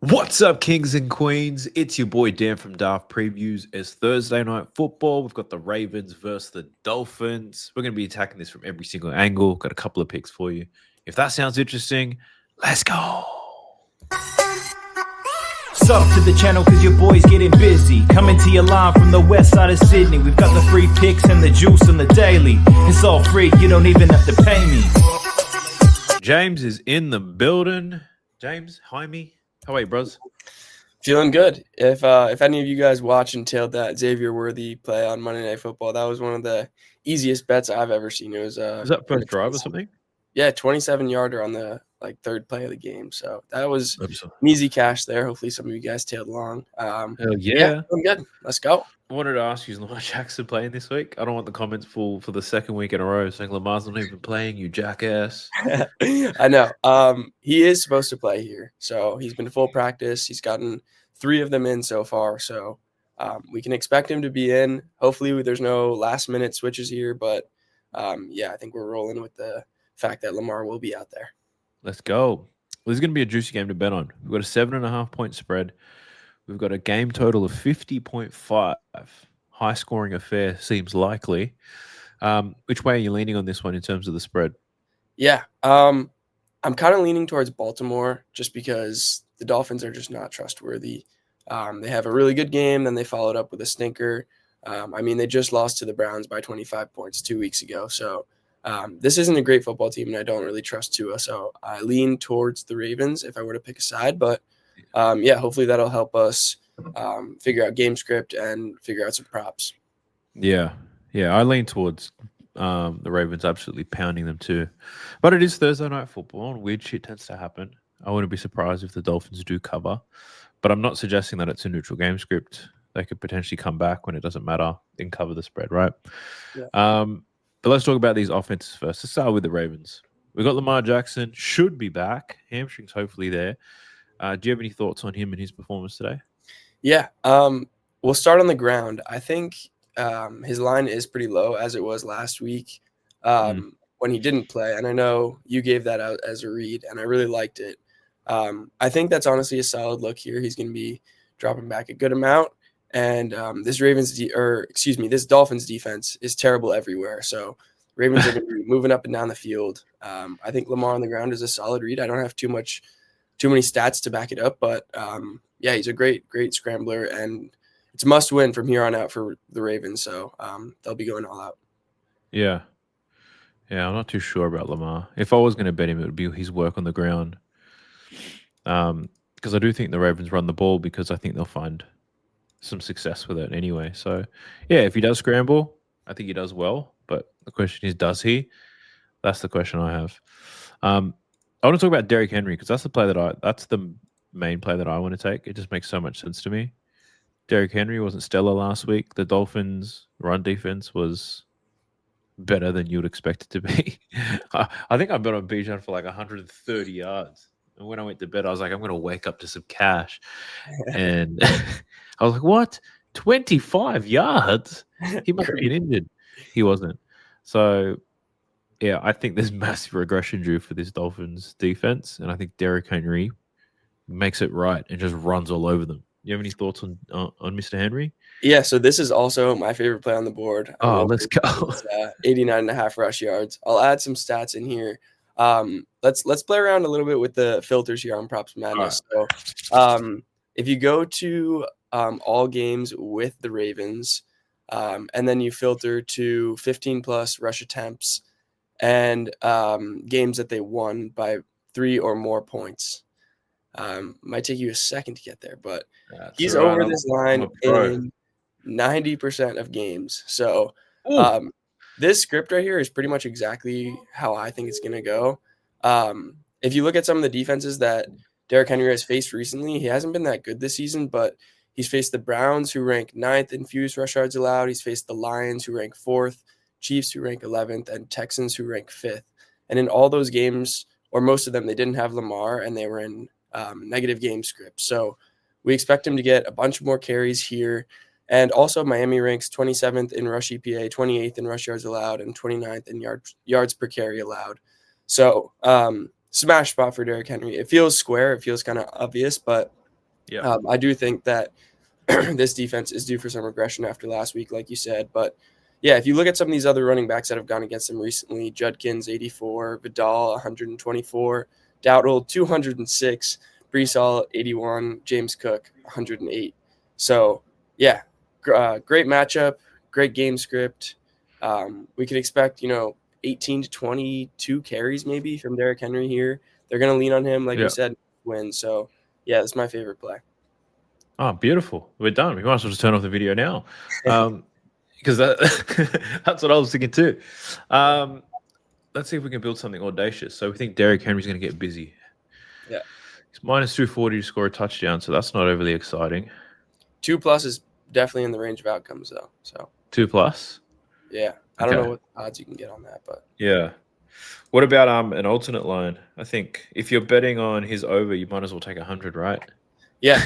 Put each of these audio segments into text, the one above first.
What's up, kings and queens? It's your boy Dan from Daft Previews. It's Thursday night football. We've got the Ravens versus the Dolphins. We're going to be attacking this from every single angle. Got a couple of picks for you. If that sounds interesting, let's go. Sub to the channel cause your boy's getting busy. Coming to you live from the west side of Sydney. We've got the free picks and the juice on the daily. It's all free, you don't even have to pay me. James is in the building. James, hi me. How are you, bros? Feeling good. If any of you guys watch and tailed that Xavier Worthy play on Monday Night Football, that was one of the easiest bets I've ever seen. It was that first drive or something? Yeah, 27-yarder on the third play of the game. So that was an easy cash there. Hopefully some of you guys tailed along. Hell yeah. I'm good. Let's go. I wanted to ask you, is Lamar Jackson playing this week? I don't want the comments full for the second week in a row saying Lamar's not even playing, you jackass. I know. He is supposed to play here. So he's been to full practice. He's gotten 3 of them in so far. So we can expect him to be in. Hopefully there's no last-minute switches here. But, I think we're rolling with the fact that Lamar will be out there. Let's go. Well, this is going to be a juicy game to bet on. We've got a 7.5-point spread. We've got a game total of 50.5. High-scoring affair seems likely. Which way are you leaning on this one in terms of the spread? Yeah, I'm kind of leaning towards Baltimore just because the Dolphins are just not trustworthy. They have a really good game, then they followed up with a stinker. They just lost to the Browns by 25 points 2 weeks ago. So this isn't a great football team, and I don't really trust Tua. So I lean towards the Ravens if I were to pick a side. But, hopefully that'll help us figure out game script and figure out some props. Yeah, I lean towards the Ravens absolutely pounding them too. But it is Thursday night football, and weird shit tends to happen. I wouldn't be surprised if the Dolphins do cover. But I'm not suggesting that it's a neutral game script. They could potentially come back when it doesn't matter and cover the spread, right? Yeah. But let's talk about these offenses first. Let's start with the Ravens. We've got Lamar Jackson, should be back. Hamstrings hopefully there. Do you have any thoughts on him and his performance today? Yeah. We'll start on the ground. I think his line is pretty low as it was last week when he didn't play. And I know you gave that out as a read, and I really liked it. I think that's honestly a solid look here. He's going to be dropping back a good amount. And this Dolphins defense is terrible everywhere. So Ravens are going to be moving up and down the field. I think Lamar on the ground is a solid read. I don't have too many stats to back it up, but he's a great scrambler, and it's a must win from here on out for the Ravens. So they'll be going all out. Yeah, I'm not too sure about Lamar. If I was going to bet him, it would be his work on the ground. Because I do think the Ravens run the ball because I think they'll find some success with it anyway. So, if he does scramble, I think he does well. But the question is, does he? That's the question I have. I want to talk about Derrick Henry because that's the main play that I want to take. It just makes so much sense to me. Derrick Henry wasn't stellar last week. The Dolphins' run defense was better than you would expect it to be. I think I bet on Bijan for like 130 yards. And when I went to bed, I was like, I'm going to wake up to some cash. And I was like, what? 25 yards? He must be injured. He wasn't. So, I think there's massive regression due for this Dolphins defense. And I think Derrick Henry makes it right and just runs all over them. You have any thoughts on Mr. Henry? Yeah, so this is also my favorite play on the board. Oh, let's go. 89.5 rush yards. I'll add some stats in here. Let's play around a little bit with the filters here on PropsMadness. Right. So if you go to all games with the Ravens, and then you filter to 15+ rush attempts and games that they won by 3 or more points. Might take you a second to get there, but he's over this line in 90% of games. So this script right here is pretty much exactly how I think it's going to go. If you look at some of the defenses that Derrick Henry has faced recently, he hasn't been that good this season, but he's faced the Browns, who rank 9th in fewest rush yards allowed. He's faced the Lions, who rank 4th, Chiefs, who rank 11th, and Texans, who rank 5th. And in all those games, or most of them, they didn't have Lamar, and they were in negative game script. So we expect him to get a bunch more carries here. And also Miami ranks 27th in rush EPA, 28th in rush yards allowed, and 29th in yards per carry allowed. So smash spot for Derrick Henry. It feels square. It feels kind of obvious, but Yeah. I do think that this defense is due for some regression after last week, like you said. But yeah, if you look at some of these other running backs that have gone against them recently, Judkins 84, Vidal 124, Dowdle 206, Brees Hall 81, James Cook 108. So yeah, great matchup, great game script. We can expect 18 to 22 carries maybe from Derrick Henry here. They're going to lean on him, like we Yeah. said, win. So yeah, that's my favorite play. Oh, beautiful. We're done. We might as well just turn off the video now. Because that's what I was thinking too. Let's see if we can build something audacious. So we think Derrick Henry's going to get busy. Yeah. He's minus 240 to score a touchdown, so that's not overly exciting. 2+ is definitely in the range of outcomes, though. So 2+. yeah, I don't know what odds you can get on that, but yeah. What about an alternate line? I think if you're betting on his over, you might as well take 100, right? yeah,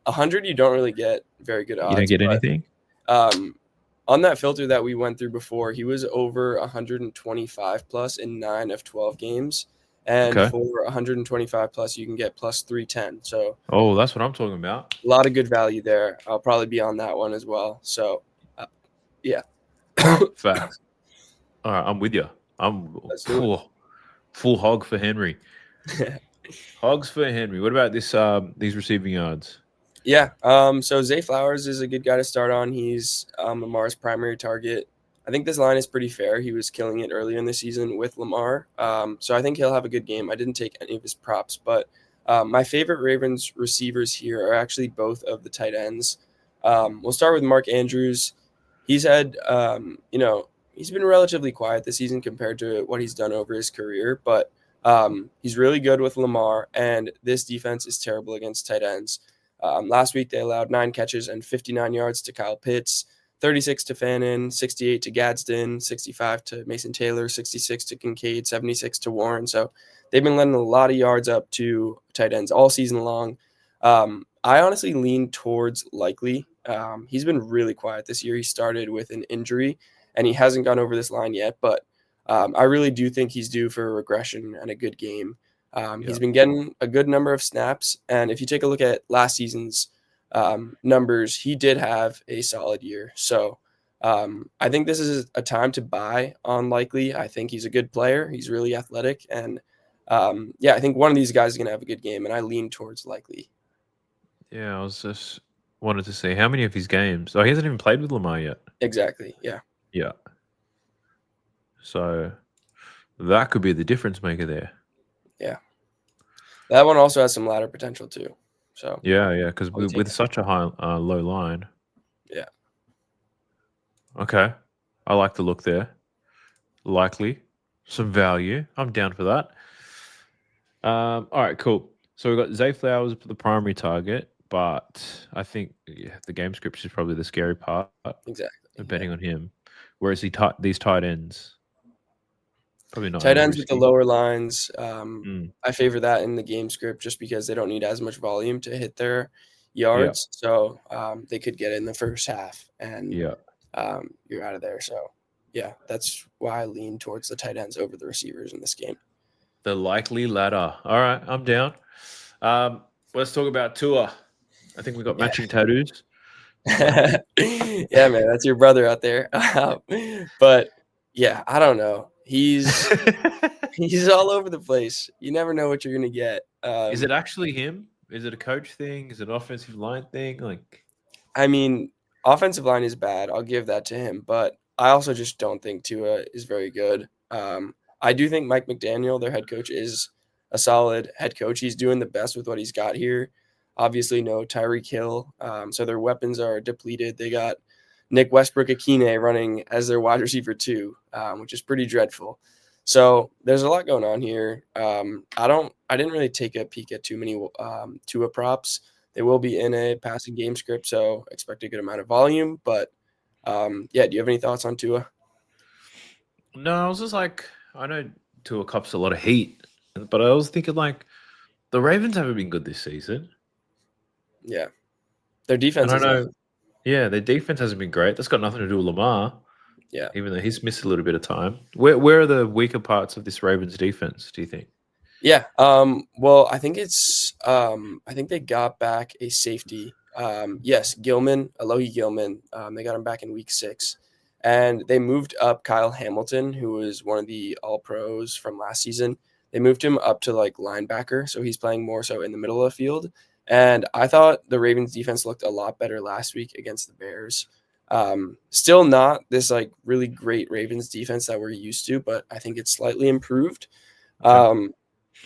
100 you don't really get very good odds. You don't get anything. On that filter that we went through before, he was over 125 plus in 9 of 12 games. And for 125 plus, you can get plus 310. So, that's what I'm talking about. A lot of good value there. I'll probably be on that one as well. So, yeah. Facts. All right, I'm with you. I'm full hog for Henry. Hogs for Henry. What about these receiving yards? Yeah. So Zay Flowers is a good guy to start on. He's Lamar's primary target. I think this line is pretty fair. He was killing it earlier in the season with Lamar. So I think he'll have a good game. I didn't take any of his props, but my favorite Ravens receivers here are actually both of the tight ends. We'll start with Mark Andrews. He's had, he's been relatively quiet this season compared to what he's done over his career, but he's really good with Lamar, and this defense is terrible against tight ends. Last week, they allowed 9 catches and 59 yards to Kyle Pitts, 36 to Fannin, 68 to Gadsden, 65 to Mason Taylor, 66 to Kincaid, 76 to Warren. So they've been letting a lot of yards up to tight ends all season long. I honestly lean towards Likely. He's been really quiet this year. He started with an injury, and he hasn't gone over this line yet, but I really do think he's due for a regression and a good game. He's been getting a good number of snaps, and if you take a look at last season's numbers, he did have a solid year. So I think this is a time to buy on Likely. I think he's a good player. He's really athletic, and I think one of these guys is going to have a good game, and I lean towards Likely. Yeah, I was just wanted to see how many of his games. Oh, he hasn't even played with Lamar yet. Exactly. Yeah. Yeah. So that could be the difference maker there. Yeah. That one also has some ladder potential too. So yeah, because with such a high low line. Yeah. Okay, I like the look there. Likely some value. I'm down for that. All right, cool. So we've got Zay Flowers for the primary target, but I think the game script is probably the scary part. Exactly. Betting on him. Whereas these tight ends, probably not. Tight ends with the lower lines. I favor that in the game script just because they don't need as much volume to hit their yards. Yeah. So they could get it in the first half and you're out of there. So, yeah, that's why I lean towards the tight ends over the receivers in this game. The likely ladder. All right, I'm down. Let's talk about Tua. I think we got matching tattoos. Yeah, man, that's your brother out there. But yeah, I don't know. He's all over the place. You never know what you're gonna get. Is it actually him? Is it a coach thing? Is it an offensive line thing? I mean, offensive line is bad. I'll give that to him, but I also just don't think Tua is very good. I do think Mike McDaniel, their head coach, is a solid head coach. He's doing the best with what he's got here. Obviously, no Tyreek Hill, so their weapons are depleted. They got Nick Westbrook-Akine running as their wide receiver 2, which is pretty dreadful. So there's a lot going on here. I didn't really take a peek at too many Tua props. They will be in a passing game script, so expect a good amount of volume. But do you have any thoughts on Tua? No, I was just I know Tua cops a lot of heat, but I was thinking the Ravens haven't been good this season. Yeah, their defense. Their defense hasn't been great. That's got nothing to do with Lamar. Yeah, even though he's missed a little bit of time. Where are the weaker parts of this Ravens defense, do you think? Yeah. Well, I think I think they got back a safety. Yes, Alohi Gilman. They got him back in week 6. And they moved up Kyle Hamilton, who was one of the all pros from last season. They moved him up to like linebacker, so he's playing more so in the middle of the field. And I thought the Ravens defense looked a lot better last week against the Bears. Still not this like really great Ravens defense that we're used to, but I think it's slightly improved. Okay.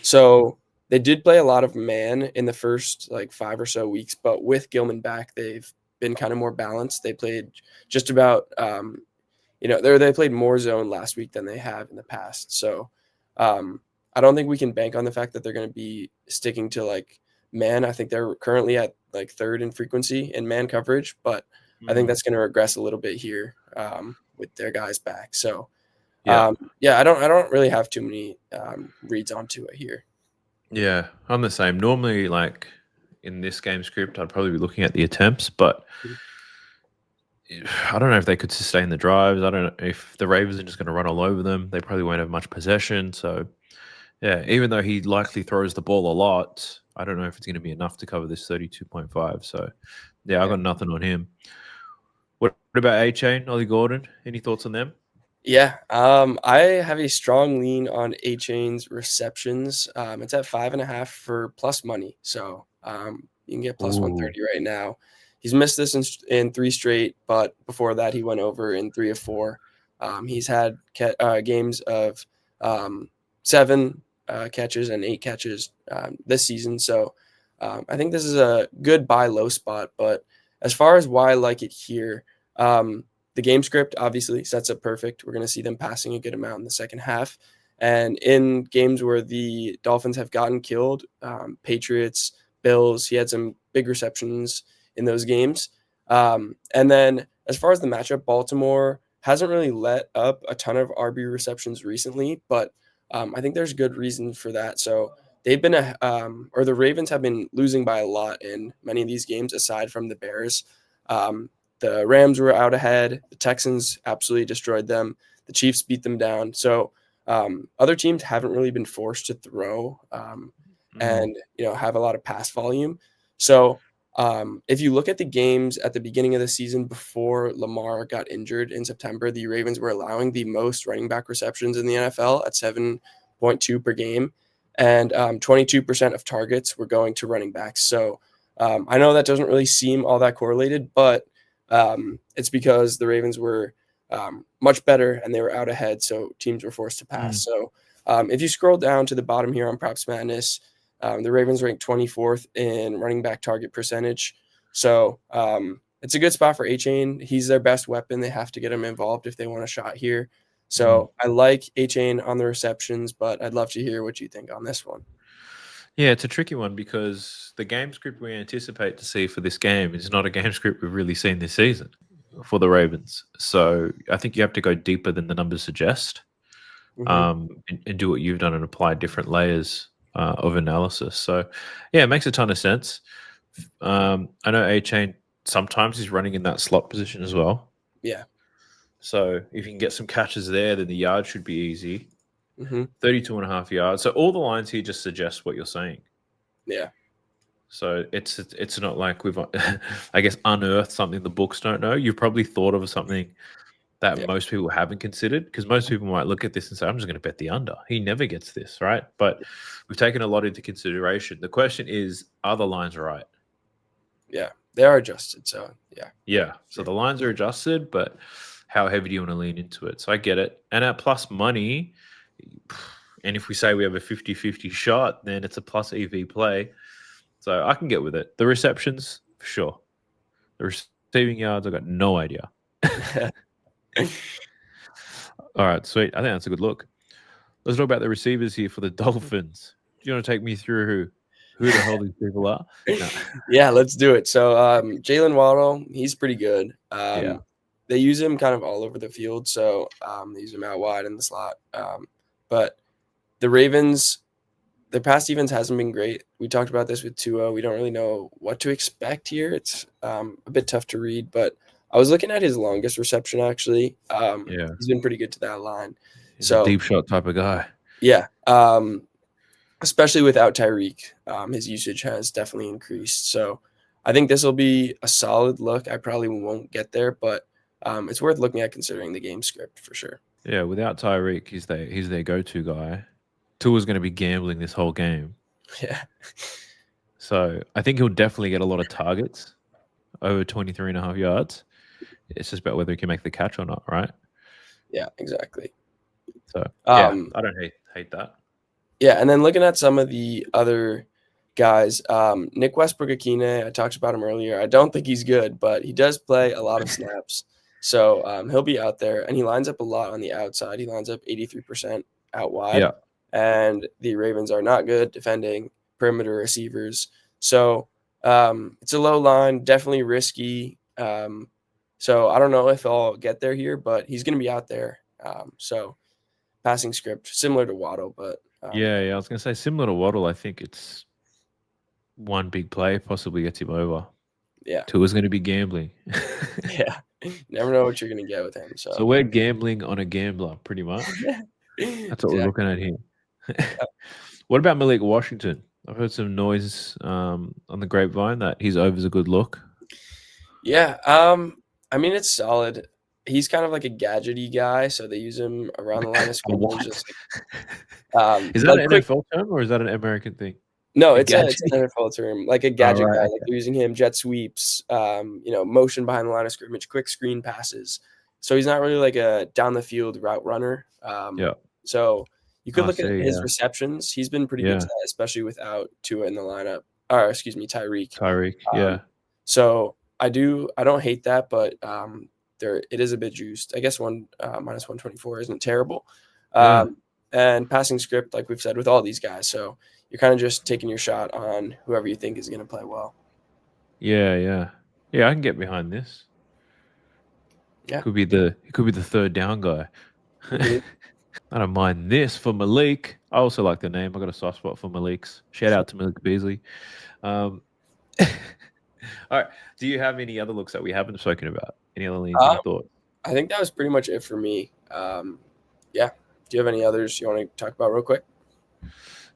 So they did play a lot of man in the first like 5 or so weeks, but with Gilman back, they've been kind of more balanced. They played just about, they played more zone last week than they have in the past. So I don't think we can bank on the fact that they're going to be sticking to like man. I think they're currently at like 3rd in frequency in man coverage, but I think that's going to regress a little bit here with their guys back. So Yeah. I don't really have too many reads onto it here. Yeah, I'm the same. Normally, like in this game script, I'd probably be looking at the attempts, but I don't know if they could sustain the drives. I don't know if the Ravens are just going to run all over them. They probably won't have much possession. So, yeah, even though he likely throws the ball a lot, I don't know if it's going to be enough to cover this 32.5. So, yeah, I got nothing on him. What about A-Chain, Ollie Gordon? Any thoughts on them? Yeah, I have a strong lean on A-Chain's receptions. It's at 5.5 for plus money, so you can get plus 130 right now. He's missed this in 3 straight, but before that he went over in 3 of 4. He's had games of 7 catches and 8 catches this season, so I think this is a good buy low spot. But as far as why I like it here, the game script obviously sets up perfect. We're going to see them passing a good amount in the second half. And in games where the Dolphins have gotten killed, Patriots, Bills, he had some big receptions in those games. And then as far as the matchup, Baltimore hasn't really let up a ton of RB receptions recently, but I think there's good reason for that. So they've been the Ravens have been losing by a lot in many of these games, aside from the Bears. The Rams were out ahead. The Texans absolutely destroyed them. The Chiefs beat them down. So other teams haven't really been forced to throw and have a lot of pass volume. So if you look at the games at the beginning of the season before Lamar got injured in September, the Ravens were allowing the most running back receptions in the NFL at 7.2 per game, and 22% of targets were going to running backs. So I know that doesn't really seem all that correlated, but it's because the Ravens were much better and they were out ahead, so teams were forced to pass. So if you scroll down to the bottom here on PropsMadness, the Ravens ranked 24th in running back target percentage. So it's a good spot for A-Chain. He's their best weapon. They have to get him involved if they want a shot here. So I like A-Chain on the receptions, but I'd love to hear what you think on this one. Yeah, it's a tricky one because the game script we anticipate to see for this game is not a game script we've really seen this season for the Ravens. So I think you have to go deeper than the numbers suggest and do what you've done and apply different layers of analysis. So, yeah, it makes a ton of sense. I know A-Chain sometimes is running in that slot position as well. Yeah. So if you can get some catches there, then the yard should be easy. 32.5 yards. So all the lines here just suggest what you're saying. Yeah. So it's not like we've, I guess, unearthed something the books don't know. You've probably thought of something that most people haven't considered, because most people might look at this and say, I'm just going to bet the under. He never gets this, right? But we've taken a lot into consideration. The question is, are the lines right? Yeah, they are adjusted. So, yeah. Yeah. So the lines are adjusted, but how heavy do you want to lean into it? So I get it. And at plus money, and if we say we have a 50-50 shot, then it's a plus EV play. So I can get with it. The receptions, for sure. The receiving yards, I got no idea. All right, sweet. I think that's a good look. Let's talk about the receivers here for the Dolphins. Do you want to take me through who the hell these people are? No. Yeah, let's do it. So Jalen Waddle, he's pretty good. They use him kind of all over the field. So they use him out wide in the slot. But the Ravens, their pass defense hasn't been great. We talked about this with Tua. We don't really know what to expect here. It's a bit tough to read, but I was looking at his longest reception, actually. He's been pretty good to that line. He's a deep shot type of guy. Yeah. especially without Tyreek. His usage has definitely increased. So I think this will be a solid look. I probably won't get there, but it's worth looking at considering the game script for sure. Yeah, without Tyreek, he's their go-to guy. Tua's going to be gambling this whole game. Yeah. So I think he'll definitely get a lot of targets over 23.5 yards. It's just about whether he can make the catch or not, right? Yeah, exactly. So yeah, I don't hate that. Yeah, and then looking at some of the other guys, Nick Westbrook-Akine, I talked about him earlier. I don't think he's good, but he does play a lot of snaps. So he'll be out there, and he lines up a lot on the outside. He lines up 83% out wide. Yeah. And the Ravens are not good defending perimeter receivers. So it's a low line, definitely risky. So I don't know if I'll get there here, but he's going to be out there. So passing script, similar to Waddle, but yeah, I was going to say similar to Waddle. I think it's one big play possibly gets him over. Yeah. Tua's going to be gambling. Yeah. Never know what you're going to get with him. So we're gambling on a gambler, pretty much. That's what we're looking at here. What about Malik Washington? I've heard some noise on the grapevine that his over's a good look. Yeah. I mean, it's solid. He's kind of like a gadgety guy, so they use him around the line of scrimmage. Is that an NFL term or is that an American thing? No, it's an NFL term, like a gadget guy. Like they're using him jet sweeps, motion behind the line of scrimmage, quick screen passes. So he's not really like a down the field route runner. So you could look at his receptions. He's been pretty good to that, especially without Tua in the lineup. Or excuse me, Tyreek. Yeah. So I don't hate that, but it is a bit juiced. I guess minus 124 isn't terrible. And passing script, like we've said, with all these guys. So you're kind of just taking your shot on whoever you think is going to play well. Yeah, I can get behind this. Yeah, it could be the third down guy. I don't mind this for Malik. I also like the name. I got a soft spot for Malik's. Shout out to Malik Beasley. All right. Do you have any other looks that we haven't spoken about? Any other leans you thought? I think that was pretty much it for me. Yeah. Do you have any others you want to talk about real quick?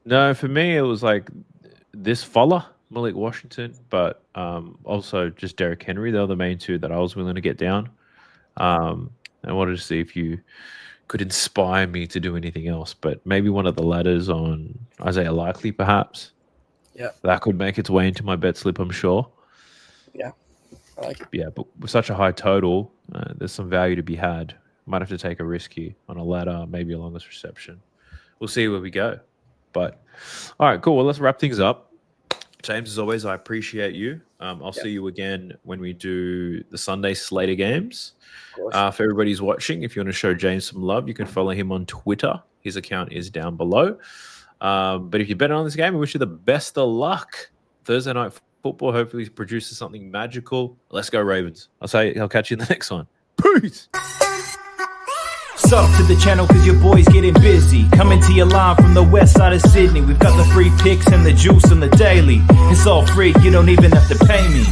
No, for me, it was like this fella, Malik Washington, but also just Derrick Henry. They were the main two that I was willing to get down. I wanted to see if you could inspire me to do anything else, but maybe one of the ladders on Isaiah Likely, perhaps. Yeah. That could make its way into my bet slip, I'm sure. Yeah, I like it. Yeah, but with such a high total, there's some value to be had. Might have to take a risk here on a ladder, maybe a longest reception. We'll see where we go. But, all right, cool. Well, let's wrap things up. James, as always, I appreciate you. I'll see you again when we do the Sunday slate of games. For everybody who's watching, if you want to show James some love, you can follow him on Twitter. His account is down below. But if you're betting on this game, I wish you the best of luck. Thursday night football hopefully produces something magical. Let's go Ravens. I'll catch you in the next one. Peace. Sub to the channel cause your boy's getting busy. Coming to your line from the west side of Sydney. We've got the free picks and the juice on the daily. It's all free, you don't even have to pay me.